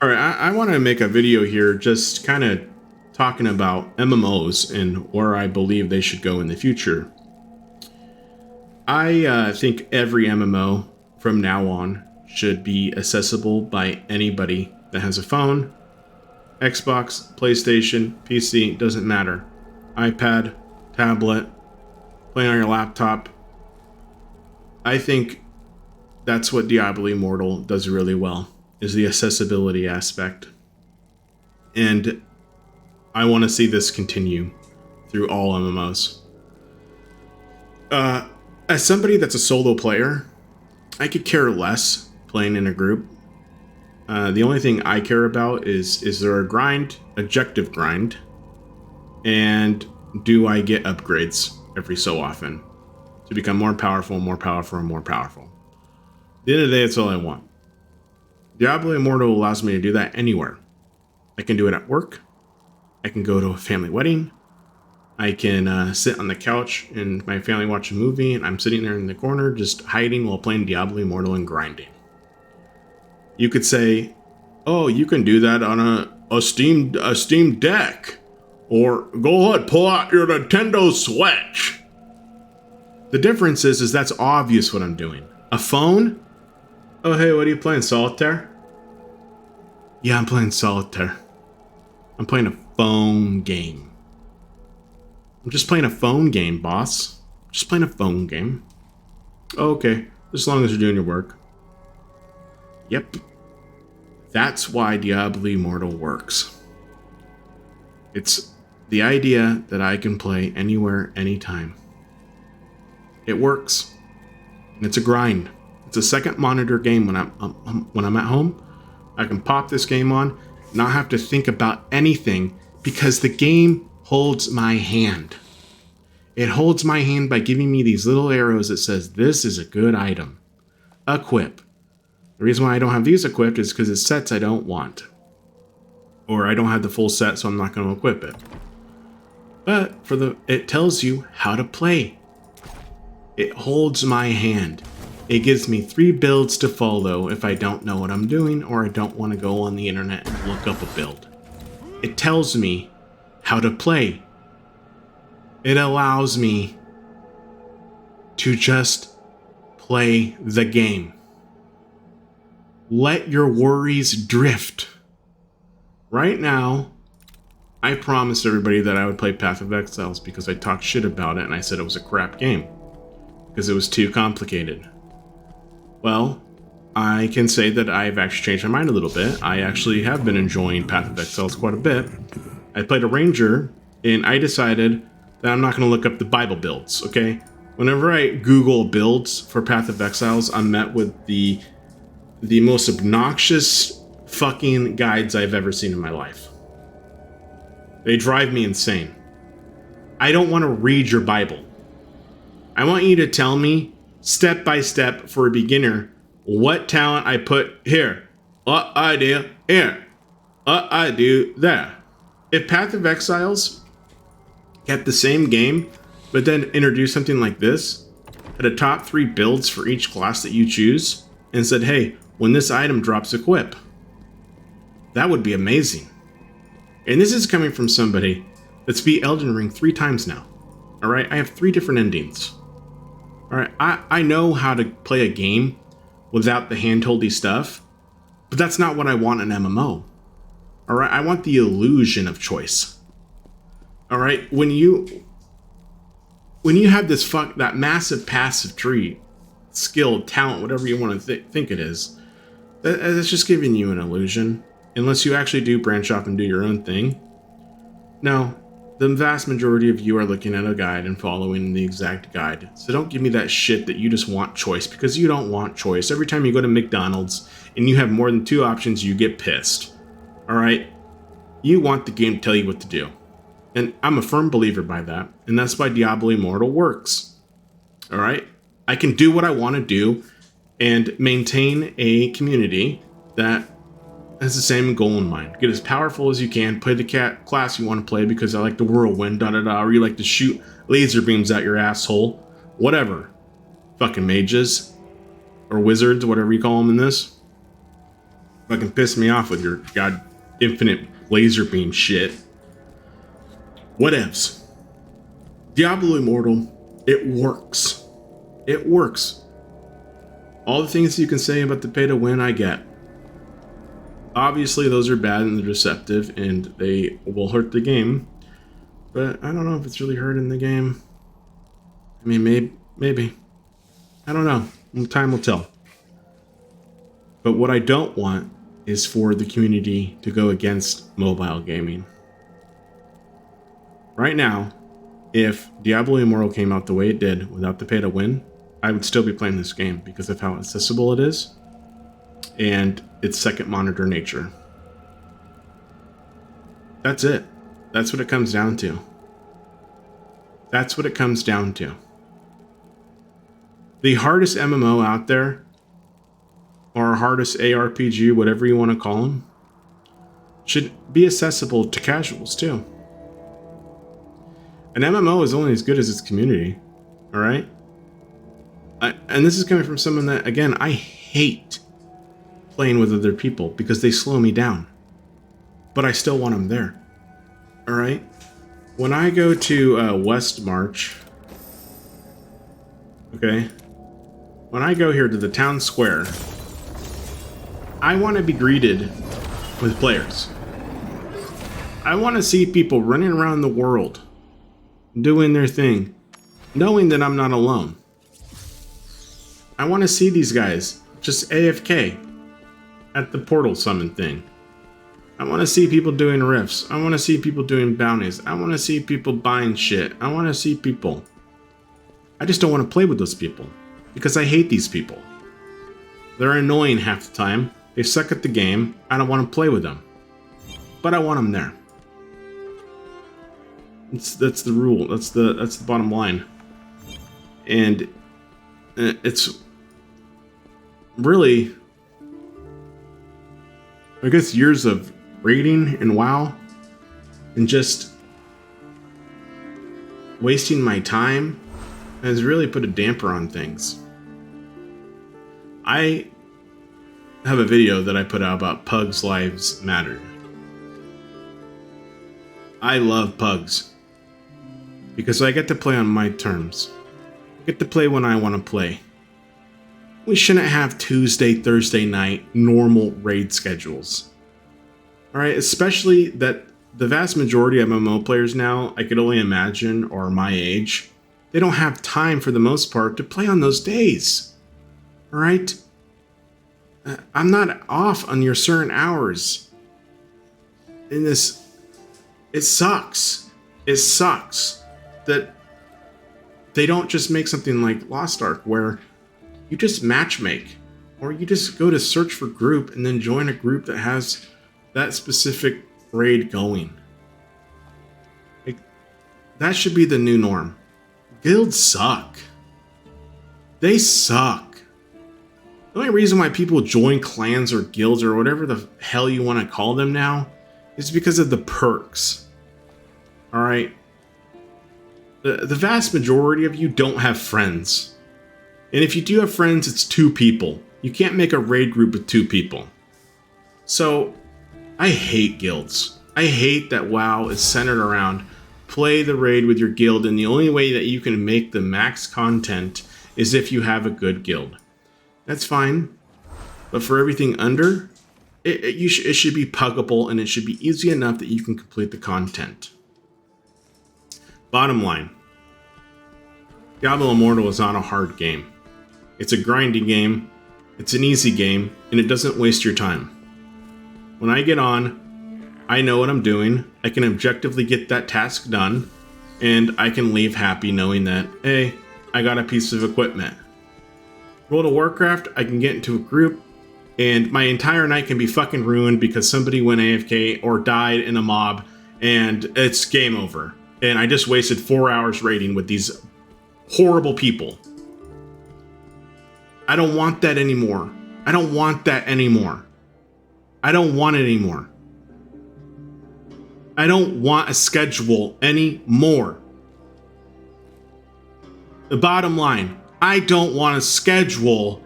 All right, I want to make a video here just kind of talking about MMOs and where I believe they should go in the future. I think every MMO from now on should be accessible by anybody that has a phone, Xbox, PlayStation, PC, doesn't matter. iPad, tablet, playing on your laptop. I think that's what Diablo Immortal does really well, is the accessibility aspect. And I want to see this continue through all MMOs. As somebody that's a solo player, I could care less playing in a group. The only thing I care about is there a grind, objective grind, and do I get upgrades every so often to become more powerful, more powerful, and more powerful. At the end of the day, that's all I want. Diablo Immortal allows me to do that anywhere. I can do it at work. I can go to a family wedding. I can sit on the couch and my family watch a movie, and I'm sitting there in the corner just hiding while playing Diablo Immortal and grinding. You could say, oh, you can do that on a Steam Deck. Or go ahead, pull out your Nintendo Switch. The difference is that's obvious what I'm doing. A phone? Oh, hey, what are you playing, Solitaire? Yeah, I'm playing Solitaire. I'm playing a phone game. I'm just playing a phone game, boss. Just playing a phone game. Oh, okay, as long as you're doing your work. Yep. That's why Diablo Immortal works. It's the idea that I can play anywhere, anytime. It works. And it's a grind. It's a second monitor game when I'm at home. I can pop this game on, not have to think about anything because the game holds my hand. It holds my hand by giving me these little arrows that says this is a good item. Equip. The reason why I don't have these equipped is because it's sets I don't want. Or I don't have the full set, so I'm not going to equip it. But it tells you how to play. It holds my hand. It gives me 3 builds to follow if I don't know what I'm doing or I don't want to go on the internet and look up a build. It tells me how to play. It allows me to just play the game. Let your worries drift. Right now, I promised everybody that I would play Path of Exiles because I talked shit about it and I said it was a crap game. Because it was too complicated. Well, I can say that I've actually changed my mind a little bit. I actually have been enjoying Path of Exiles quite a bit. I played a ranger and I decided that I'm not going to look up the Bible builds, okay? Whenever I Google builds for Path of Exiles, I'm met with the most obnoxious fucking guides I've ever seen in my life. They drive me insane. I don't want to read your Bible. I want you to tell me, step by step for a beginner, what talent I put here, what I do here, what I do there. If Path of Exiles kept the same game, but then introduced something like this, had a top 3 builds for each class that you choose, and said, hey, when this item drops, equip. That would be amazing. And this is coming from somebody that's beat Elden Ring 3 times now. Alright, I have 3 different endings. Alright, I know how to play a game without the hand-holdy stuff, but that's not what I want in an MMO. Alright, I want the illusion of choice. Alright, when you have that massive passive tree, skill, talent, whatever you want to think it is, that's just giving you an illusion. Unless you actually do branch off and do your own thing. No, the vast majority of you are looking at a guide and following the exact guide. So don't give me that shit that you just want choice, because you don't want choice. Every time you go to McDonald's and you have more than 2 options, you get pissed. Alright? You want the game to tell you what to do. And I'm a firm believer by that. And that's why Diablo Immortal works. Alright? I can do what I want to do and maintain a community that has the same goal in mind. Get as powerful as you can, play the class you want to play because I like the whirlwind, or you like to shoot laser beams out your asshole. Whatever. Fucking mages. Or wizards, whatever you call them in this. Fucking piss me off with your god infinite laser beam shit. Whatevs. Diablo Immortal, it works. It works. All the things you can say about the pay to win, I get. Obviously, those are bad and they're deceptive, and they will hurt the game. But I don't know if it's really hurting the game. I mean, maybe. I don't know. Time will tell. But what I don't want is for the community to go against mobile gaming. Right now, if Diablo Immortal came out the way it did without the pay to win, I would still be playing this game because of how accessible it is and its second monitor nature. That's it. That's what it comes down to. That's what it comes down to. The hardest MMO out there, or hardest ARPG, whatever you want to call them, should be accessible to casuals too. An MMO is only as good as its community, all right? And this is coming from someone that, again, I hate playing with other people because they slow me down. But I still want them there, all right? When I go to West March, okay? When I go here to the town square, I want to be greeted with players. I want to see people running around the world doing their thing, knowing that I'm not alone. I want to see these guys just AFK at the portal summon thing. I want to see people doing rifts. I want to see people doing bounties. I want to see people buying shit. I want to see people. I just don't want to play with those people because I hate these people. They're annoying half the time. They suck at the game. I don't want to play with them. But I want them there. That's the rule. That's the bottom line. And it's really, I guess, years of raiding and WoW and just wasting my time has really put a damper on things. I have a video that I put out about Pugs Lives Matter. I love Pugs because I get to play on my terms. I get to play when I want to play. We shouldn't have Tuesday, Thursday night normal raid schedules. Alright, especially that the vast majority of MMO players now, I could only imagine, are my age. They don't have time for the most part to play on those days. Alright? I'm not off on your certain hours. In this, it sucks. It sucks that they don't just make something like Lost Ark where you just matchmake, or you just go to search for group and then join a group that has that specific raid going. Like, that should be the new norm. Guilds suck. They suck. The only reason why people join clans or guilds or whatever the hell you want to call them now is because of the perks. Alright? The vast majority of you don't have friends. And if you do have friends, it's 2 people. You can't make a raid group with 2 people. So, I hate guilds. I hate that WoW is centered around play the raid with your guild, and the only way that you can make the max content is if you have a good guild. That's fine. But for everything under, it should be puggable, and it should be easy enough that you can complete the content. Bottom line, Diablo Immortal is not a hard game. It's a grinding game, it's an easy game, and it doesn't waste your time. When I get on, I know what I'm doing, I can objectively get that task done, and I can leave happy knowing that, hey, I got a piece of equipment. World of Warcraft, I can get into a group, and my entire night can be fucking ruined because somebody went AFK or died in a mob, and it's game over. And I just wasted 4 hours raiding with these horrible people. I don't want that anymore. I don't want that anymore. I don't want it anymore. I don't want a schedule anymore. The bottom line, I don't want a schedule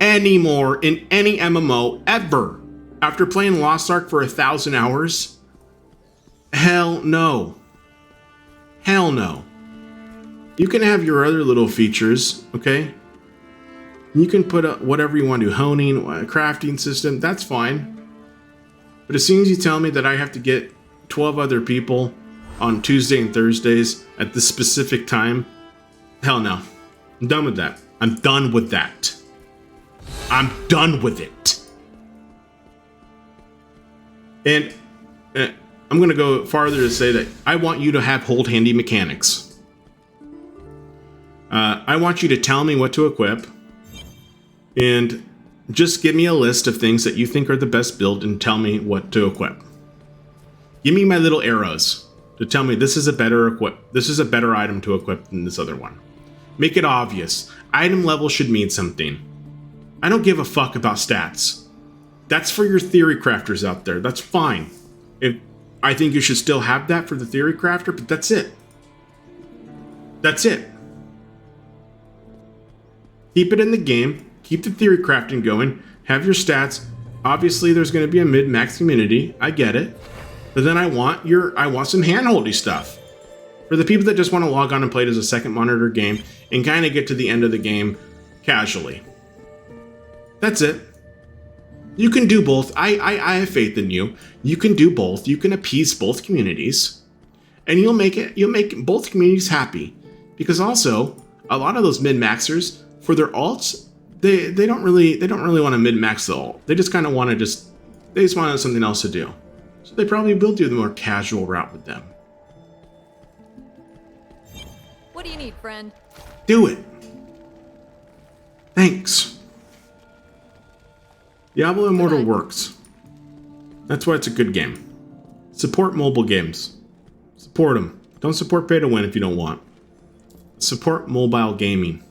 anymore in any MMO ever. After playing Lost Ark for 1,000 hours? Hell no. Hell no. You can have your other little features, okay? You can put up whatever you want to do, honing, a crafting system, that's fine. But as soon as you tell me that I have to get 12 other people on Tuesday and Thursdays at this specific time, hell no. I'm done with that. I'm done with that. I'm done with it. And I'm going to go farther to say that I want you to have hold handy mechanics. I want you to tell me what to equip. And just give me a list of things that you think are the best build and tell me what to equip. Give me my little arrows to tell me this is a better item to equip than this other one. Make it obvious. Item level should mean something. I don't give a fuck about stats. That's for your theory crafters out there. That's fine. I think you should still have that for the theory crafter, but that's it. That's it. Keep it in the game. Keep the theory crafting going. Have your stats. Obviously, there's going to be a mid-max community. I get it. But then I want some hand-holdy stuff. For the people that just want to log on and play it as a second monitor game and kind of get to the end of the game casually. That's it. You can do both. I have faith in you. You can do both. You can appease both communities. And you'll make both communities happy. Because also, a lot of those min-maxers, for their alts, they don't really want to min-max the alt. They just kind of want to they just want something else to do. So they probably will do the more casual route with them. What do you need, friend? Do it. Thanks. Diablo Immortal works. That's why it's a good game. Support mobile games. Support them. Don't support pay to win if you don't want. Support mobile gaming.